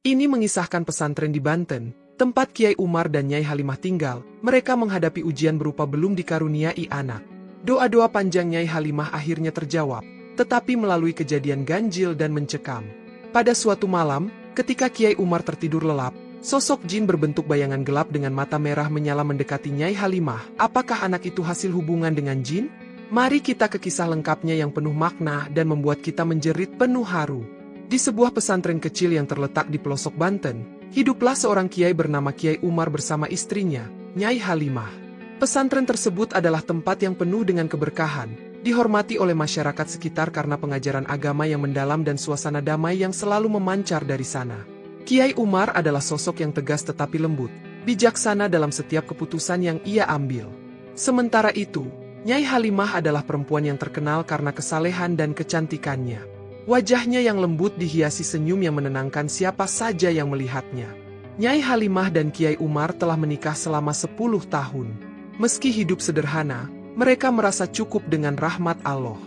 Ini mengisahkan pesantren di Banten, tempat Kiai Umar dan Nyai Halimah tinggal. Mereka menghadapi ujian berupa belum dikaruniai anak. Doa-doa panjang Nyai Halimah akhirnya terjawab, tetapi melalui kejadian ganjil dan mencekam. Pada suatu malam, ketika Kiai Umar tertidur lelap, sosok jin berbentuk bayangan gelap dengan mata merah menyala mendekati Nyai Halimah. Apakah anak itu hasil hubungan dengan jin? Mari kita ke kisah lengkapnya yang penuh makna dan membuat kita menjerit penuh haru. Di sebuah pesantren kecil yang terletak di pelosok Banten, hiduplah seorang kiai bernama Kiai Umar bersama istrinya, Nyai Halimah. Pesantren tersebut adalah tempat yang penuh dengan keberkahan, dihormati oleh masyarakat sekitar karena pengajaran agama yang mendalam dan suasana damai yang selalu memancar dari sana. Kiai Umar adalah sosok yang tegas tetapi lembut, bijaksana dalam setiap keputusan yang ia ambil. Sementara itu, Nyai Halimah adalah perempuan yang terkenal karena kesalehan dan kecantikannya. Wajahnya yang lembut dihiasi senyum yang menenangkan siapa saja yang melihatnya. Nyai Halimah dan Kiai Umar telah menikah selama 10 tahun. Meski hidup sederhana, mereka merasa cukup dengan rahmat Allah.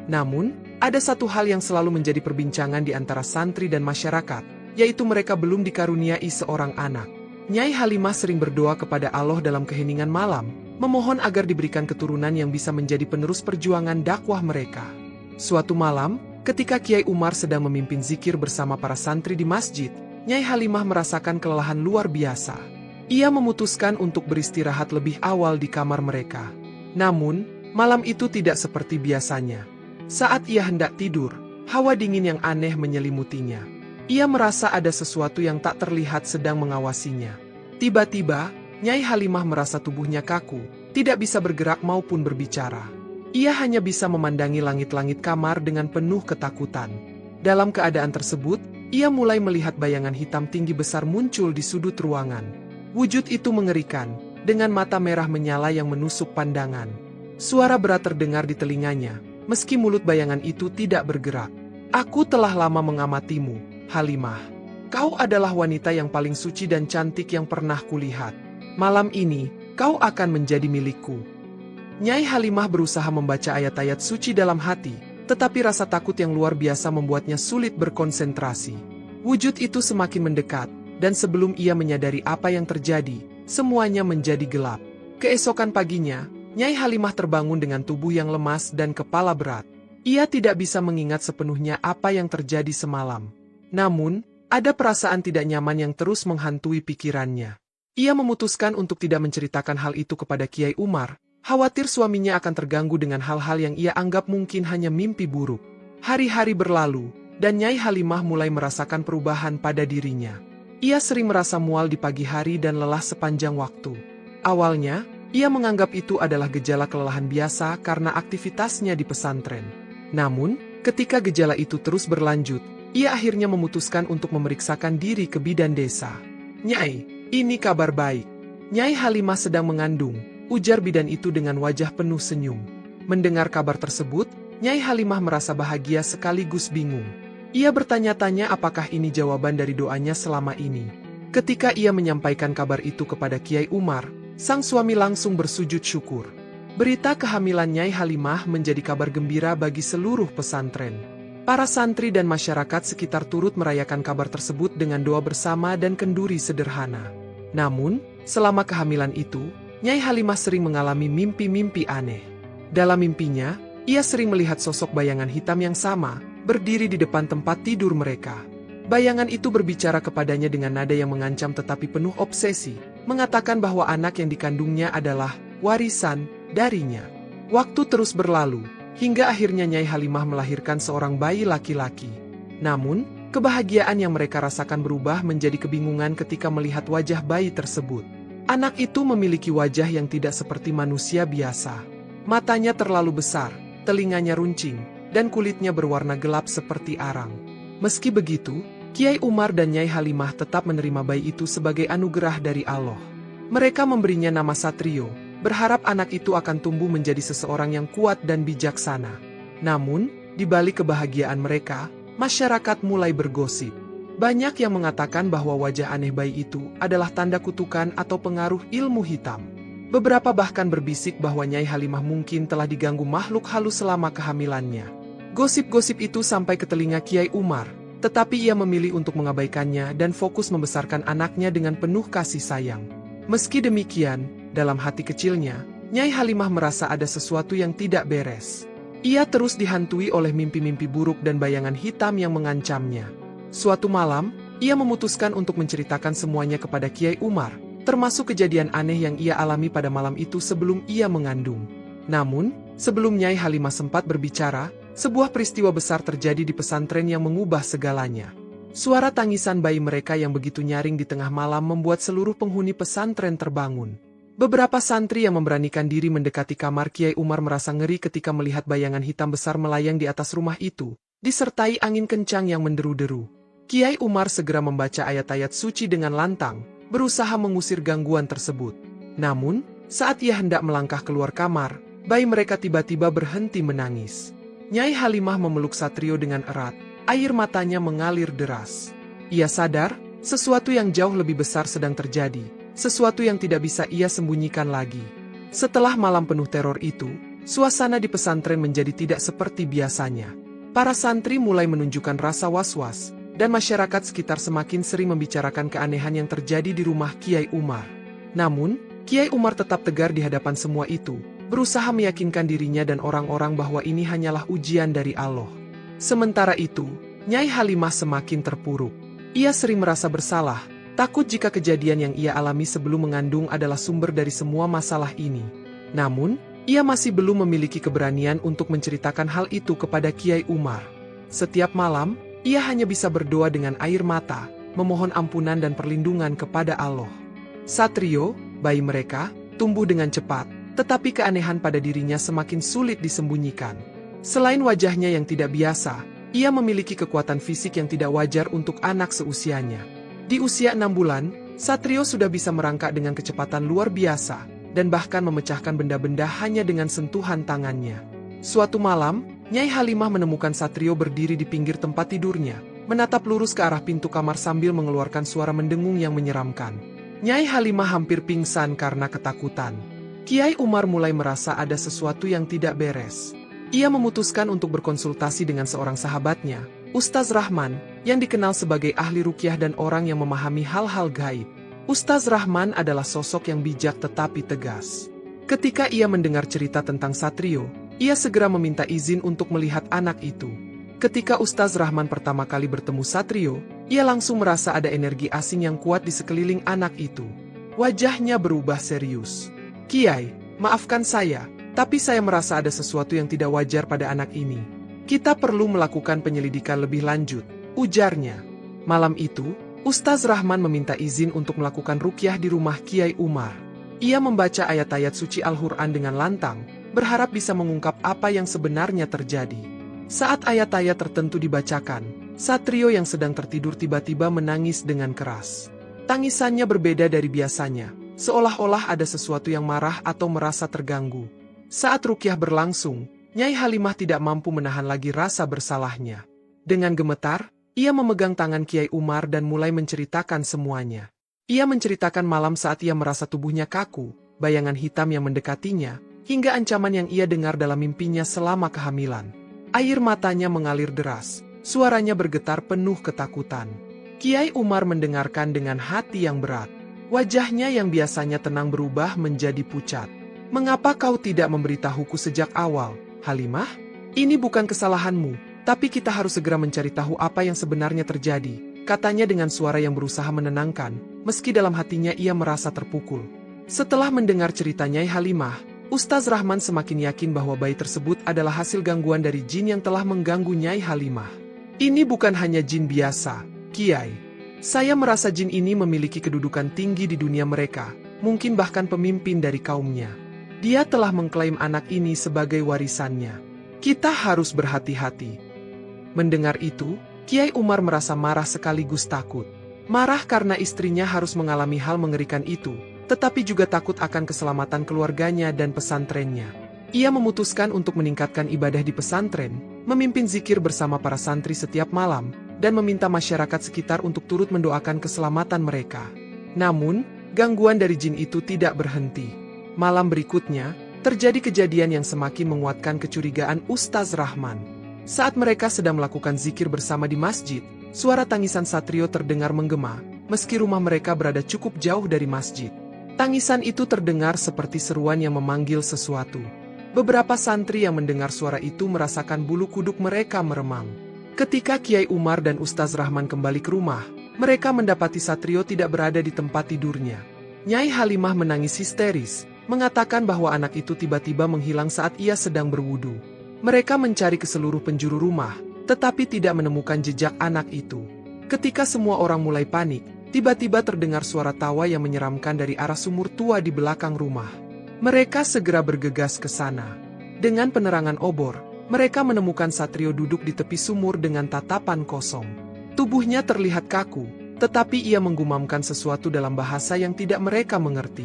Namun, ada satu hal yang selalu menjadi perbincangan di antara santri dan masyarakat, yaitu mereka belum dikaruniai seorang anak. Nyai Halimah sering berdoa kepada Allah dalam keheningan malam, memohon agar diberikan keturunan yang bisa menjadi penerus perjuangan dakwah mereka. Suatu malam, ketika Kiai Umar sedang memimpin zikir bersama para santri di masjid, Nyai Halimah merasakan kelelahan luar biasa. Ia memutuskan untuk beristirahat lebih awal di kamar mereka. Namun, malam itu tidak seperti biasanya. Saat ia hendak tidur, hawa dingin yang aneh menyelimutinya. Ia merasa ada sesuatu yang tak terlihat sedang mengawasinya. Tiba-tiba, Nyai Halimah merasa tubuhnya kaku, tidak bisa bergerak maupun berbicara. Ia hanya bisa memandangi langit-langit kamar dengan penuh ketakutan. Dalam keadaan tersebut, ia mulai melihat bayangan hitam tinggi besar muncul di sudut ruangan. Wujud itu mengerikan, dengan mata merah menyala yang menusuk pandangan. Suara berat terdengar di telinganya, meski mulut bayangan itu tidak bergerak. "Aku telah lama mengamatimu, Halimah. Kau adalah wanita yang paling suci dan cantik yang pernah kulihat. Malam ini, kau akan menjadi milikku." Nyai Halimah berusaha membaca ayat-ayat suci dalam hati, tetapi rasa takut yang luar biasa membuatnya sulit berkonsentrasi. Wujud itu semakin mendekat, dan sebelum ia menyadari apa yang terjadi, semuanya menjadi gelap. Keesokan paginya, Nyai Halimah terbangun dengan tubuh yang lemas dan kepala berat. Ia tidak bisa mengingat sepenuhnya apa yang terjadi semalam. Namun, ada perasaan tidak nyaman yang terus menghantui pikirannya. Ia memutuskan untuk tidak menceritakan hal itu kepada Kiai Umar, khawatir suaminya akan terganggu dengan hal-hal yang ia anggap mungkin hanya mimpi buruk. Hari-hari berlalu, dan Nyai Halimah mulai merasakan perubahan pada dirinya. Ia sering merasa mual di pagi hari dan lelah sepanjang waktu. Awalnya, ia menganggap itu adalah gejala kelelahan biasa karena aktivitasnya di pesantren. Namun, ketika gejala itu terus berlanjut, ia akhirnya memutuskan untuk memeriksakan diri ke bidan desa. "Nyai, ini kabar baik. Nyai Halimah sedang mengandung," ujar bidan itu dengan wajah penuh senyum. Mendengar kabar tersebut, Nyai Halimah merasa bahagia sekaligus bingung. Ia bertanya-tanya apakah ini jawaban dari doanya selama ini. Ketika ia menyampaikan kabar itu kepada Kiai Umar, sang suami langsung bersujud syukur. Berita kehamilan Nyai Halimah menjadi kabar gembira bagi seluruh pesantren. Para santri dan masyarakat sekitar turut merayakan kabar tersebut dengan doa bersama dan kenduri sederhana. Namun, selama kehamilan itu, Nyai Halimah sering mengalami mimpi-mimpi aneh. Dalam mimpinya, ia sering melihat sosok bayangan hitam yang sama, berdiri di depan tempat tidur mereka. Bayangan itu berbicara kepadanya dengan nada yang mengancam tetapi penuh obsesi, mengatakan bahwa anak yang dikandungnya adalah warisan darinya. Waktu terus berlalu, hingga akhirnya Nyai Halimah melahirkan seorang bayi laki-laki. Namun, kebahagiaan yang mereka rasakan berubah menjadi kebingungan ketika melihat wajah bayi tersebut. Anak itu memiliki wajah yang tidak seperti manusia biasa. Matanya terlalu besar, telinganya runcing, dan kulitnya berwarna gelap seperti arang. Meski begitu, Kiai Umar dan Nyai Halimah tetap menerima bayi itu sebagai anugerah dari Allah. Mereka memberinya nama Satrio, berharap anak itu akan tumbuh menjadi seseorang yang kuat dan bijaksana. Namun, di balik kebahagiaan mereka, masyarakat mulai bergosip. Banyak yang mengatakan bahwa wajah aneh bayi itu adalah tanda kutukan atau pengaruh ilmu hitam. Beberapa bahkan berbisik bahwa Nyai Halimah mungkin telah diganggu makhluk halus selama kehamilannya. Gosip-gosip itu sampai ke telinga Kiai Umar, tetapi ia memilih untuk mengabaikannya dan fokus membesarkan anaknya dengan penuh kasih sayang. Meski demikian, dalam hati kecilnya, Nyai Halimah merasa ada sesuatu yang tidak beres. Ia terus dihantui oleh mimpi-mimpi buruk dan bayangan hitam yang mengancamnya. Suatu malam, ia memutuskan untuk menceritakan semuanya kepada Kiai Umar, termasuk kejadian aneh yang ia alami pada malam itu sebelum ia mengandung. Namun, sebelum Nyai Halimah sempat berbicara, sebuah peristiwa besar terjadi di pesantren yang mengubah segalanya. Suara tangisan bayi mereka yang begitu nyaring di tengah malam membuat seluruh penghuni pesantren terbangun. Beberapa santri yang memberanikan diri mendekati kamar Kiai Umar merasa ngeri ketika melihat bayangan hitam besar melayang di atas rumah itu, disertai angin kencang yang menderu-deru. Kiai Umar segera membaca ayat-ayat suci dengan lantang, berusaha mengusir gangguan tersebut. Namun, saat ia hendak melangkah keluar kamar, bayi mereka tiba-tiba berhenti menangis. Nyai Halimah memeluk Satrio dengan erat, air matanya mengalir deras. Ia sadar, sesuatu yang jauh lebih besar sedang terjadi. Sesuatu yang tidak bisa ia sembunyikan lagi. Setelah malam penuh teror itu, suasana di pesantren menjadi tidak seperti biasanya. Para santri mulai menunjukkan rasa was-was, dan masyarakat sekitar semakin sering membicarakan keanehan yang terjadi di rumah Kiai Umar. Namun, Kiai Umar tetap tegar di hadapan semua itu, berusaha meyakinkan dirinya dan orang-orang bahwa ini hanyalah ujian dari Allah. Sementara itu, Nyai Halimah semakin terpuruk. Ia sering merasa bersalah, takut jika kejadian yang ia alami sebelum mengandung adalah sumber dari semua masalah ini. Namun, ia masih belum memiliki keberanian untuk menceritakan hal itu kepada Kiai Umar. Setiap malam, ia hanya bisa berdoa dengan air mata, memohon ampunan dan perlindungan kepada Allah. Satrio, bayi mereka, tumbuh dengan cepat, tetapi keanehan pada dirinya semakin sulit disembunyikan. Selain wajahnya yang tidak biasa, ia memiliki kekuatan fisik yang tidak wajar untuk anak seusianya. Di usia 6 bulan, Satrio sudah bisa merangkak dengan kecepatan luar biasa, dan bahkan memecahkan benda-benda hanya dengan sentuhan tangannya. Suatu malam, Nyai Halimah menemukan Satrio berdiri di pinggir tempat tidurnya, menatap lurus ke arah pintu kamar sambil mengeluarkan suara mendengung yang menyeramkan. Nyai Halimah hampir pingsan karena ketakutan. Kiai Umar mulai merasa ada sesuatu yang tidak beres. Ia memutuskan untuk berkonsultasi dengan seorang sahabatnya, Ustaz Rahman, yang dikenal sebagai ahli ruqyah dan orang yang memahami hal-hal gaib. Ustaz Rahman adalah sosok yang bijak tetapi tegas. Ketika ia mendengar cerita tentang Satrio, ia segera meminta izin untuk melihat anak itu. Ketika Ustaz Rahman pertama kali bertemu Satrio, ia langsung merasa ada energi asing yang kuat di sekeliling anak itu. Wajahnya berubah serius. "Kiai, maafkan saya, tapi saya merasa ada sesuatu yang tidak wajar pada anak ini. Kita perlu melakukan penyelidikan lebih lanjut," ujarnya. Malam itu, Ustaz Rahman meminta izin untuk melakukan ruqyah di rumah Kiai Umar. Ia membaca ayat-ayat suci Al-Quran dengan lantang, berharap bisa mengungkap apa yang sebenarnya terjadi. Saat ayat-ayat tertentu dibacakan, Satrio yang sedang tertidur tiba-tiba menangis dengan keras. Tangisannya berbeda dari biasanya, seolah-olah ada sesuatu yang marah atau merasa terganggu. Saat ruqyah berlangsung, Nyai Halimah tidak mampu menahan lagi rasa bersalahnya. Dengan gemetar, ia memegang tangan Kiai Umar dan mulai menceritakan semuanya. Ia menceritakan malam saat ia merasa tubuhnya kaku, bayangan hitam yang mendekatinya, hingga ancaman yang ia dengar dalam mimpinya selama kehamilan. Air matanya mengalir deras, suaranya bergetar penuh ketakutan. Kiai Umar mendengarkan dengan hati yang berat. Wajahnya yang biasanya tenang berubah menjadi pucat. "Mengapa kau tidak memberitahuku sejak awal, Halimah? Ini bukan kesalahanmu, tapi kita harus segera mencari tahu apa yang sebenarnya terjadi," katanya dengan suara yang berusaha menenangkan, meski dalam hatinya ia merasa terpukul. Setelah mendengar cerita Nyai Halimah, Ustaz Rahman semakin yakin bahwa bayi tersebut adalah hasil gangguan dari jin yang telah mengganggu Nyai Halimah. "Ini bukan hanya jin biasa, Kiai. Saya merasa jin ini memiliki kedudukan tinggi di dunia mereka, mungkin bahkan pemimpin dari kaumnya. Dia telah mengklaim anak ini sebagai warisannya. Kita harus berhati-hati." Mendengar itu, Kiai Umar merasa marah sekaligus takut. Marah karena istrinya harus mengalami hal mengerikan itu, tetapi juga takut akan keselamatan keluarganya dan pesantrennya. Ia memutuskan untuk meningkatkan ibadah di pesantren, memimpin zikir bersama para santri setiap malam, dan meminta masyarakat sekitar untuk turut mendoakan keselamatan mereka. Namun, gangguan dari jin itu tidak berhenti. Malam berikutnya, terjadi kejadian yang semakin menguatkan kecurigaan Ustaz Rahman. Saat mereka sedang melakukan zikir bersama di masjid, suara tangisan Satrio terdengar menggema, meski rumah mereka berada cukup jauh dari masjid. Tangisan itu terdengar seperti seruan yang memanggil sesuatu. Beberapa santri yang mendengar suara itu merasakan bulu kuduk mereka meremang. Ketika Kiai Umar dan Ustaz Rahman kembali ke rumah, mereka mendapati Satrio tidak berada di tempat tidurnya. Nyai Halimah menangis histeris, mengatakan bahwa anak itu tiba-tiba menghilang saat ia sedang berwudu. Mereka mencari ke seluruh penjuru rumah, tetapi tidak menemukan jejak anak itu. Ketika semua orang mulai panik, tiba-tiba terdengar suara tawa yang menyeramkan dari arah sumur tua di belakang rumah. Mereka segera bergegas ke sana. Dengan penerangan obor, mereka menemukan Satrio duduk di tepi sumur dengan tatapan kosong. Tubuhnya terlihat kaku, tetapi ia menggumamkan sesuatu dalam bahasa yang tidak mereka mengerti.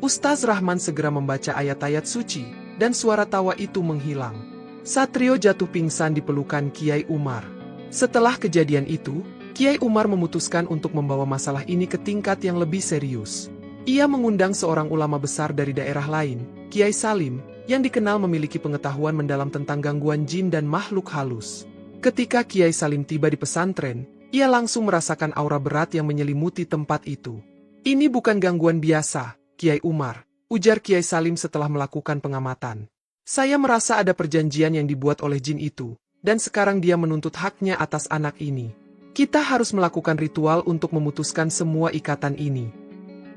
Ustaz Rahman segera membaca ayat-ayat suci, dan suara tawa itu menghilang. Satrio jatuh pingsan di pelukan Kiai Umar. Setelah kejadian itu, Kiai Umar memutuskan untuk membawa masalah ini ke tingkat yang lebih serius. Ia mengundang seorang ulama besar dari daerah lain, Kiai Salim, yang dikenal memiliki pengetahuan mendalam tentang gangguan jin dan makhluk halus. Ketika Kiai Salim tiba di pesantren, ia langsung merasakan aura berat yang menyelimuti tempat itu. "Ini bukan gangguan biasa, Kiai Umar," ujar Kiai Salim setelah melakukan pengamatan. "Saya merasa ada perjanjian yang dibuat oleh jin itu, dan sekarang dia menuntut haknya atas anak ini. Kita harus melakukan ritual untuk memutuskan semua ikatan ini."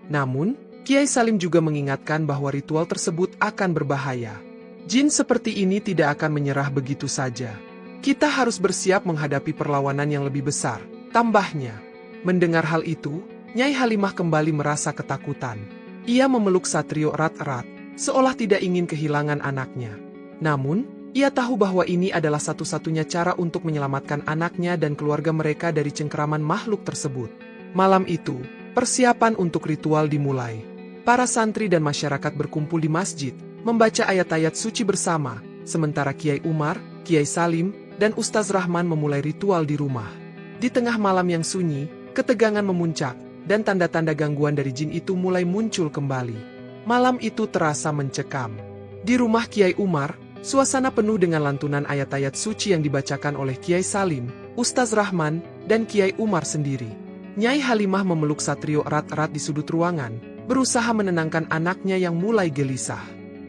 Namun, Kiai Salim juga mengingatkan bahwa ritual tersebut akan berbahaya. Jin seperti ini tidak akan menyerah begitu saja. Kita harus bersiap menghadapi perlawanan yang lebih besar, tambahnya. Mendengar hal itu, Nyai Halimah kembali merasa ketakutan. Ia memeluk Satrio erat-erat, seolah tidak ingin kehilangan anaknya. Namun, ia tahu bahwa ini adalah satu-satunya cara untuk menyelamatkan anaknya dan keluarga mereka dari cengkeraman makhluk tersebut. Malam itu, persiapan untuk ritual dimulai. Para santri dan masyarakat berkumpul di masjid, membaca ayat-ayat suci bersama, sementara Kiai Umar, Kiai Salim, dan Ustaz Rahman memulai ritual di rumah. Di tengah malam yang sunyi, ketegangan memuncak, dan tanda-tanda gangguan dari jin itu mulai muncul kembali. Malam itu terasa mencekam. Di rumah Kiai Umar, suasana penuh dengan lantunan ayat-ayat suci yang dibacakan oleh Kiai Salim, Ustaz Rahman, dan Kiai Umar sendiri. Nyai Halimah memeluk Satrio erat-erat di sudut ruangan, berusaha menenangkan anaknya yang mulai gelisah.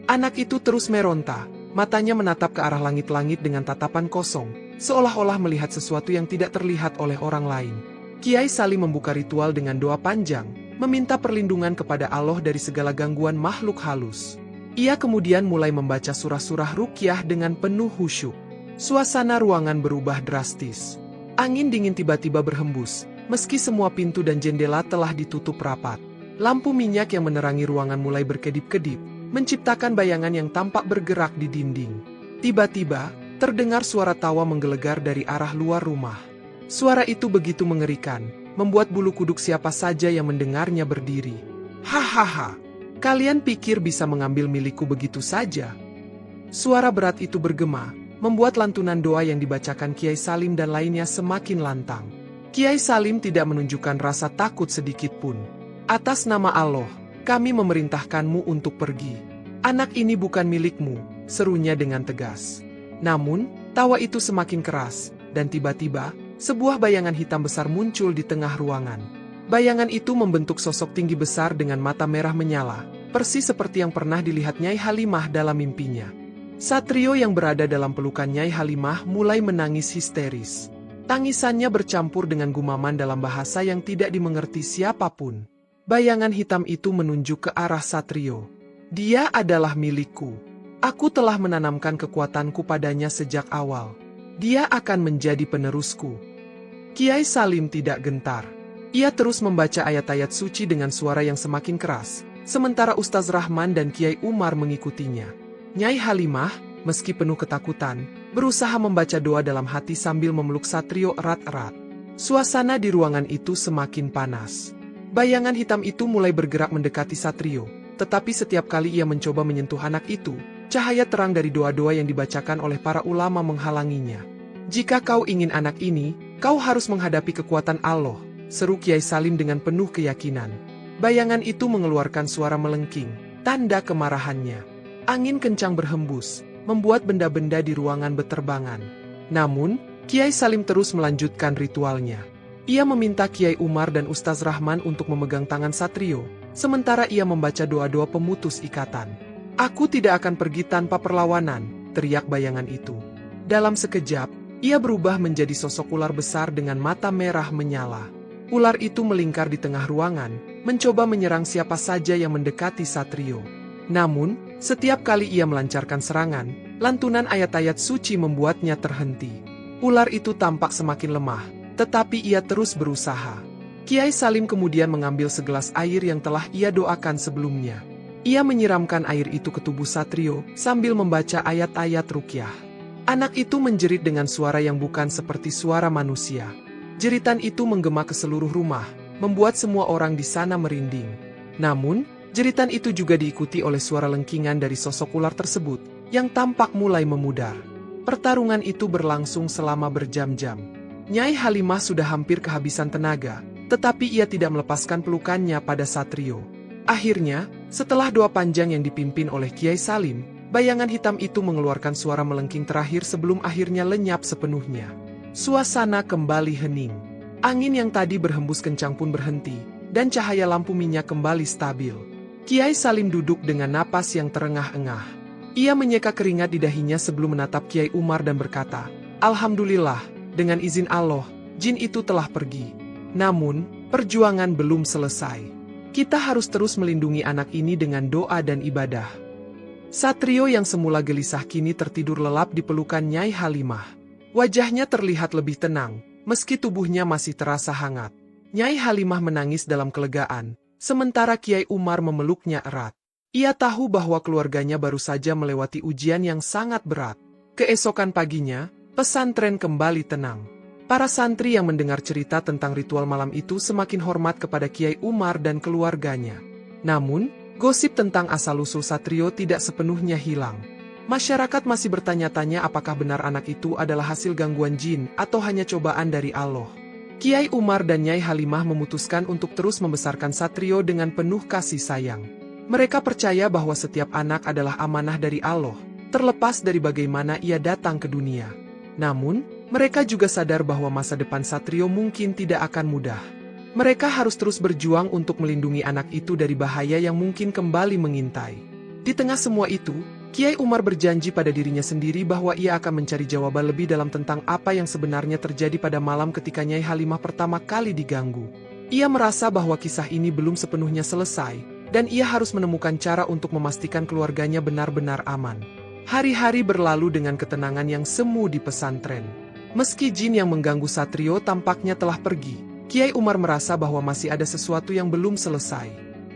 Anak itu terus meronta, matanya menatap ke arah langit-langit dengan tatapan kosong, seolah-olah melihat sesuatu yang tidak terlihat oleh orang lain. Kiai Salim membuka ritual dengan doa panjang, meminta perlindungan kepada Allah dari segala gangguan makhluk halus. Ia kemudian mulai membaca surah-surah ruqyah dengan penuh khusyuk. Suasana ruangan berubah drastis. Angin dingin tiba-tiba berhembus, meski semua pintu dan jendela telah ditutup rapat. Lampu minyak yang menerangi ruangan mulai berkedip-kedip, menciptakan bayangan yang tampak bergerak di dinding. Tiba-tiba, terdengar suara tawa menggelegar dari arah luar rumah. Suara itu begitu mengerikan, membuat bulu kuduk siapa saja yang mendengarnya berdiri. "Hahaha, kalian pikir bisa mengambil milikku begitu saja?" Suara berat itu bergema, membuat lantunan doa yang dibacakan Kiai Salim dan lainnya semakin lantang. Kiai Salim tidak menunjukkan rasa takut sedikit pun. "Atas nama Allah, kami memerintahkanmu untuk pergi. Anak ini bukan milikmu," serunya dengan tegas. Namun, tawa itu semakin keras, dan tiba-tiba, sebuah bayangan hitam besar muncul di tengah ruangan. Bayangan itu membentuk sosok tinggi besar dengan mata merah menyala, persis seperti yang pernah dilihat Nyai Halimah dalam mimpinya. Satrio yang berada dalam pelukan Nyai Halimah mulai menangis histeris. Tangisannya bercampur dengan gumaman dalam bahasa yang tidak dimengerti siapapun. Bayangan hitam itu menunjuk ke arah Satrio. "Dia adalah milikku. Aku telah menanamkan kekuatanku padanya sejak awal. Dia akan menjadi penerusku." Kiai Salim tidak gentar. Ia terus membaca ayat-ayat suci dengan suara yang semakin keras, sementara Ustaz Rahman dan Kiai Umar mengikutinya. Nyai Halimah, meski penuh ketakutan, berusaha membaca doa dalam hati sambil memeluk Satrio erat-erat. Suasana di ruangan itu semakin panas. Bayangan hitam itu mulai bergerak mendekati Satrio, tetapi setiap kali ia mencoba menyentuh anak itu, cahaya terang dari doa-doa yang dibacakan oleh para ulama menghalanginya. "Jika kau ingin anak ini, kau harus menghadapi kekuatan Allah," seru Kiai Salim dengan penuh keyakinan. Bayangan itu mengeluarkan suara melengking, tanda kemarahannya. Angin kencang berhembus, membuat benda-benda di ruangan berterbangan. Namun, Kiai Salim terus melanjutkan ritualnya. Ia meminta Kiai Umar dan Ustaz Rahman untuk memegang tangan Satrio, sementara ia membaca doa-doa pemutus ikatan. "Aku tidak akan pergi tanpa perlawanan," teriak bayangan itu. Dalam sekejap, ia berubah menjadi sosok ular besar dengan mata merah menyala. Ular itu melingkar di tengah ruangan, mencoba menyerang siapa saja yang mendekati Satrio. Namun, setiap kali ia melancarkan serangan, lantunan ayat-ayat suci membuatnya terhenti. Ular itu tampak semakin lemah, tetapi ia terus berusaha. Kiai Salim kemudian mengambil segelas air yang telah ia doakan sebelumnya. Ia menyiramkan air itu ke tubuh Satrio, sambil membaca ayat-ayat ruqyah. Anak itu menjerit dengan suara yang bukan seperti suara manusia. Jeritan itu menggema ke seluruh rumah, membuat semua orang di sana merinding. Namun, jeritan itu juga diikuti oleh suara lengkingan dari sosok ular tersebut, yang tampak mulai memudar. Pertarungan itu berlangsung selama berjam-jam. Nyai Halimah sudah hampir kehabisan tenaga, tetapi ia tidak melepaskan pelukannya pada Satrio. Akhirnya, setelah doa panjang yang dipimpin oleh Kiai Salim, bayangan hitam itu mengeluarkan suara melengking terakhir sebelum akhirnya lenyap sepenuhnya. Suasana kembali hening. Angin yang tadi berhembus kencang pun berhenti, dan cahaya lampu minyak kembali stabil. Kiai Salim duduk dengan napas yang terengah-engah. Ia menyeka keringat di dahinya sebelum menatap Kiai Umar dan berkata, "Alhamdulillah, dengan izin Allah, jin itu telah pergi. Namun, perjuangan belum selesai. Kita harus terus melindungi anak ini dengan doa dan ibadah." Satrio yang semula gelisah kini tertidur lelap di pelukan Nyai Halimah. Wajahnya terlihat lebih tenang, meski tubuhnya masih terasa hangat. Nyai Halimah menangis dalam kelegaan, sementara Kiai Umar memeluknya erat. Ia tahu bahwa keluarganya baru saja melewati ujian yang sangat berat. Keesokan paginya, pesantren kembali tenang. Para santri yang mendengar cerita tentang ritual malam itu semakin hormat kepada Kiai Umar dan keluarganya. Namun, gosip tentang asal-usul Satrio tidak sepenuhnya hilang. Masyarakat masih bertanya-tanya apakah benar anak itu adalah hasil gangguan jin atau hanya cobaan dari Allah. Kiai Umar dan Nyai Halimah memutuskan untuk terus membesarkan Satrio dengan penuh kasih sayang. Mereka percaya bahwa setiap anak adalah amanah dari Allah, terlepas dari bagaimana ia datang ke dunia. Namun, mereka juga sadar bahwa masa depan Satrio mungkin tidak akan mudah. Mereka harus terus berjuang untuk melindungi anak itu dari bahaya yang mungkin kembali mengintai. Di tengah semua itu, Kiai Umar berjanji pada dirinya sendiri bahwa ia akan mencari jawaban lebih dalam tentang apa yang sebenarnya terjadi pada malam ketika Nyai Halimah pertama kali diganggu. Ia merasa bahwa kisah ini belum sepenuhnya selesai, dan ia harus menemukan cara untuk memastikan keluarganya benar-benar aman. Hari-hari berlalu dengan ketenangan yang semu di pesantren. Meski jin yang mengganggu Satrio tampaknya telah pergi, Kiai Umar merasa bahwa masih ada sesuatu yang belum selesai.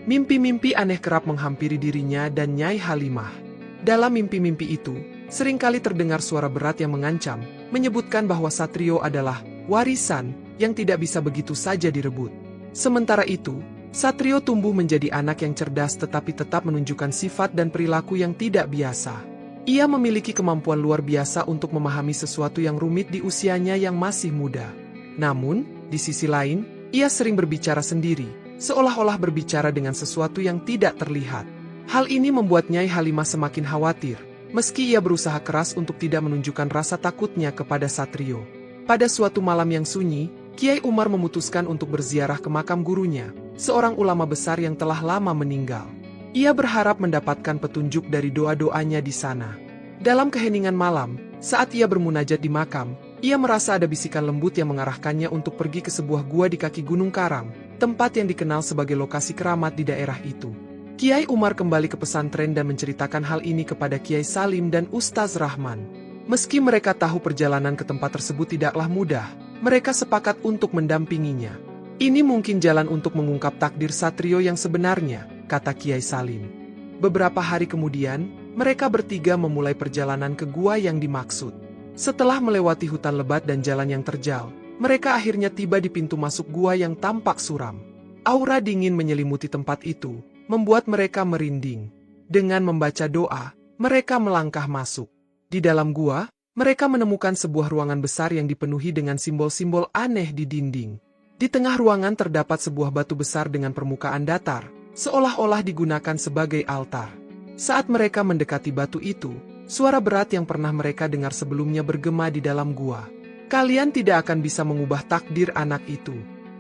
Mimpi-mimpi aneh kerap menghampiri dirinya dan Nyai Halimah. Dalam mimpi-mimpi itu, seringkali terdengar suara berat yang mengancam, menyebutkan bahwa Satrio adalah warisan yang tidak bisa begitu saja direbut. Sementara itu, Satrio tumbuh menjadi anak yang cerdas tetapi tetap menunjukkan sifat dan perilaku yang tidak biasa. Ia memiliki kemampuan luar biasa untuk memahami sesuatu yang rumit di usianya yang masih muda. Namun, di sisi lain, ia sering berbicara sendiri, seolah-olah berbicara dengan sesuatu yang tidak terlihat. Hal ini membuat Nyai Halimah semakin khawatir, meski ia berusaha keras untuk tidak menunjukkan rasa takutnya kepada Satrio. Pada suatu malam yang sunyi, Kiai Umar memutuskan untuk berziarah ke makam gurunya, seorang ulama besar yang telah lama meninggal. Ia berharap mendapatkan petunjuk dari doa-doanya di sana. Dalam keheningan malam, saat ia bermunajat di makam, ia merasa ada bisikan lembut yang mengarahkannya untuk pergi ke sebuah gua di kaki Gunung Karang, tempat yang dikenal sebagai lokasi keramat di daerah itu. Kiai Umar kembali ke pesantren dan menceritakan hal ini kepada Kiai Salim dan Ustaz Rahman. Meski mereka tahu perjalanan ke tempat tersebut tidaklah mudah, mereka sepakat untuk mendampinginya. Ini mungkin jalan untuk mengungkap takdir Satrio yang sebenarnya, kata Kiai Salim. Beberapa hari kemudian, mereka bertiga memulai perjalanan ke gua yang dimaksud. Setelah melewati hutan lebat dan jalan yang terjal, mereka akhirnya tiba di pintu masuk gua yang tampak suram. Aura dingin menyelimuti tempat itu, membuat mereka merinding. Dengan membaca doa, mereka melangkah masuk. Di dalam gua, mereka menemukan sebuah ruangan besar yang dipenuhi dengan simbol-simbol aneh di dinding. Di tengah ruangan terdapat sebuah batu besar dengan permukaan datar, seolah-olah digunakan sebagai altar. Saat mereka mendekati batu itu, suara berat yang pernah mereka dengar sebelumnya bergema di dalam gua. Kalian tidak akan bisa mengubah takdir anak itu.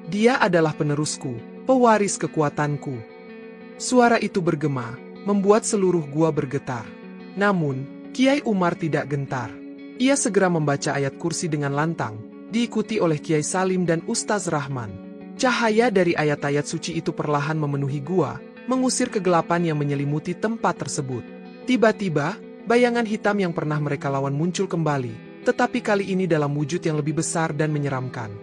Dia adalah penerusku, pewaris kekuatanku. Suara itu bergema, membuat seluruh gua bergetar. Namun, Kiai Umar tidak gentar. Ia segera membaca ayat kursi dengan lantang, diikuti oleh Kiai Salim dan Ustaz Rahman. Cahaya dari ayat-ayat suci itu perlahan memenuhi gua, mengusir kegelapan yang menyelimuti tempat tersebut. Tiba-tiba, bayangan hitam yang pernah mereka lawan muncul kembali, tetapi kali ini dalam wujud yang lebih besar dan menyeramkan.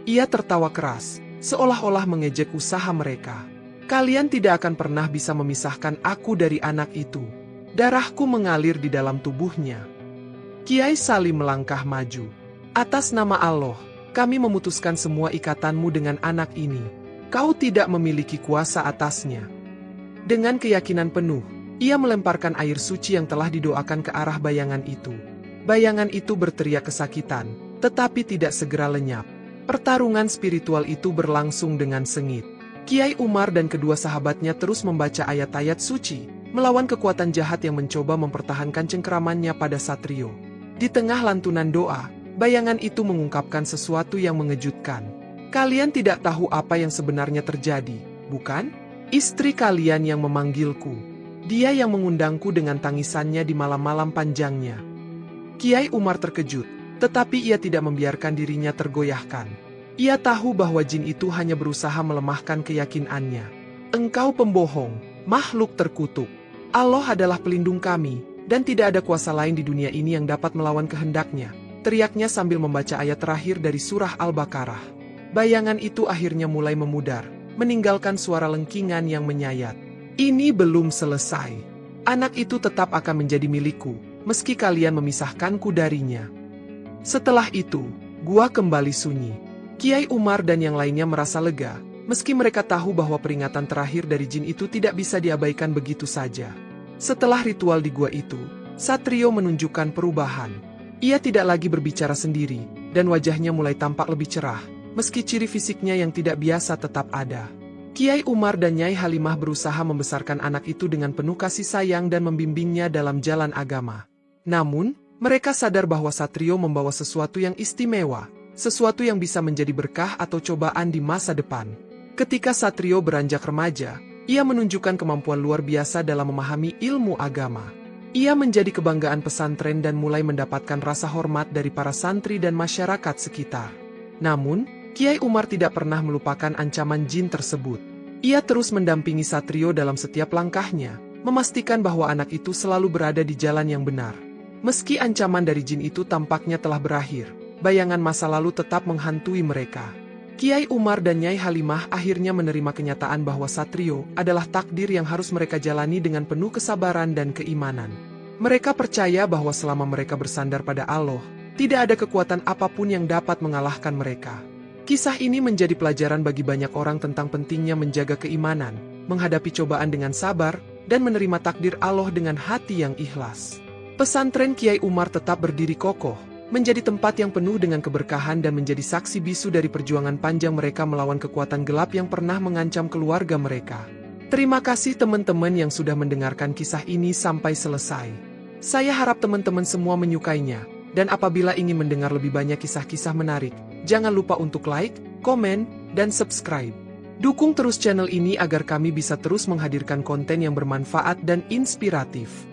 Ia tertawa keras, seolah-olah mengejek usaha mereka. Kalian tidak akan pernah bisa memisahkan aku dari anak itu. Darahku mengalir di dalam tubuhnya. Kiai Salim melangkah maju. Atas nama Allah, kami memutuskan semua ikatanmu dengan anak ini. Kau tidak memiliki kuasa atasnya. Dengan keyakinan penuh, ia melemparkan air suci yang telah didoakan ke arah bayangan itu. Bayangan itu berteriak kesakitan, tetapi tidak segera lenyap. Pertarungan spiritual itu berlangsung dengan sengit. Kiai Umar dan kedua sahabatnya terus membaca ayat-ayat suci, melawan kekuatan jahat yang mencoba mempertahankan cengkeramannya pada Satrio. Di tengah lantunan doa, bayangan itu mengungkapkan sesuatu yang mengejutkan. Kalian tidak tahu apa yang sebenarnya terjadi, bukan? Istri kalian yang memanggilku. Dia yang mengundangku dengan tangisannya di malam-malam panjangnya. Kiai Umar terkejut, tetapi ia tidak membiarkan dirinya tergoyahkan. Ia tahu bahwa jin itu hanya berusaha melemahkan keyakinannya. Engkau pembohong, makhluk terkutuk. Allah adalah pelindung kami, dan tidak ada kuasa lain di dunia ini yang dapat melawan kehendaknya, teriaknya sambil membaca ayat terakhir dari surah Al-Baqarah. Bayangan itu akhirnya mulai memudar, meninggalkan suara lengkingan yang menyayat. Ini belum selesai. Anak itu tetap akan menjadi milikku, meski kalian memisahkanku darinya. Setelah itu, gua kembali sunyi. Kiai Umar dan yang lainnya merasa lega, meski mereka tahu bahwa peringatan terakhir dari jin itu tidak bisa diabaikan begitu saja. Setelah ritual di gua itu, Satrio menunjukkan perubahan. Ia tidak lagi berbicara sendiri, dan wajahnya mulai tampak lebih cerah, meski ciri fisiknya yang tidak biasa tetap ada. Kiai Umar dan Nyai Halimah berusaha membesarkan anak itu dengan penuh kasih sayang dan membimbingnya dalam jalan agama. Namun, mereka sadar bahwa Satrio membawa sesuatu yang istimewa, sesuatu yang bisa menjadi berkah atau cobaan di masa depan. Ketika Satrio beranjak remaja, ia menunjukkan kemampuan luar biasa dalam memahami ilmu agama. Ia menjadi kebanggaan pesantren dan mulai mendapatkan rasa hormat dari para santri dan masyarakat sekitar. Namun, Kiai Umar tidak pernah melupakan ancaman jin tersebut. Ia terus mendampingi Satrio dalam setiap langkahnya, memastikan bahwa anak itu selalu berada di jalan yang benar. Meski ancaman dari jin itu tampaknya telah berakhir, bayangan masa lalu tetap menghantui mereka. Kiai Umar dan Nyai Halimah akhirnya menerima kenyataan bahwa Satrio adalah takdir yang harus mereka jalani dengan penuh kesabaran dan keimanan. Mereka percaya bahwa selama mereka bersandar pada Allah, tidak ada kekuatan apapun yang dapat mengalahkan mereka. Kisah ini menjadi pelajaran bagi banyak orang tentang pentingnya menjaga keimanan, menghadapi cobaan dengan sabar, dan menerima takdir Allah dengan hati yang ikhlas. Pesantren Kiai Umar tetap berdiri kokoh, menjadi tempat yang penuh dengan keberkahan dan menjadi saksi bisu dari perjuangan panjang mereka melawan kekuatan gelap yang pernah mengancam keluarga mereka. Terima kasih teman-teman yang sudah mendengarkan kisah ini sampai selesai. Saya harap teman-teman semua menyukainya, dan apabila ingin mendengar lebih banyak kisah-kisah menarik, jangan lupa untuk like, komen, dan subscribe. Dukung terus channel ini agar kami bisa terus menghadirkan konten yang bermanfaat dan inspiratif.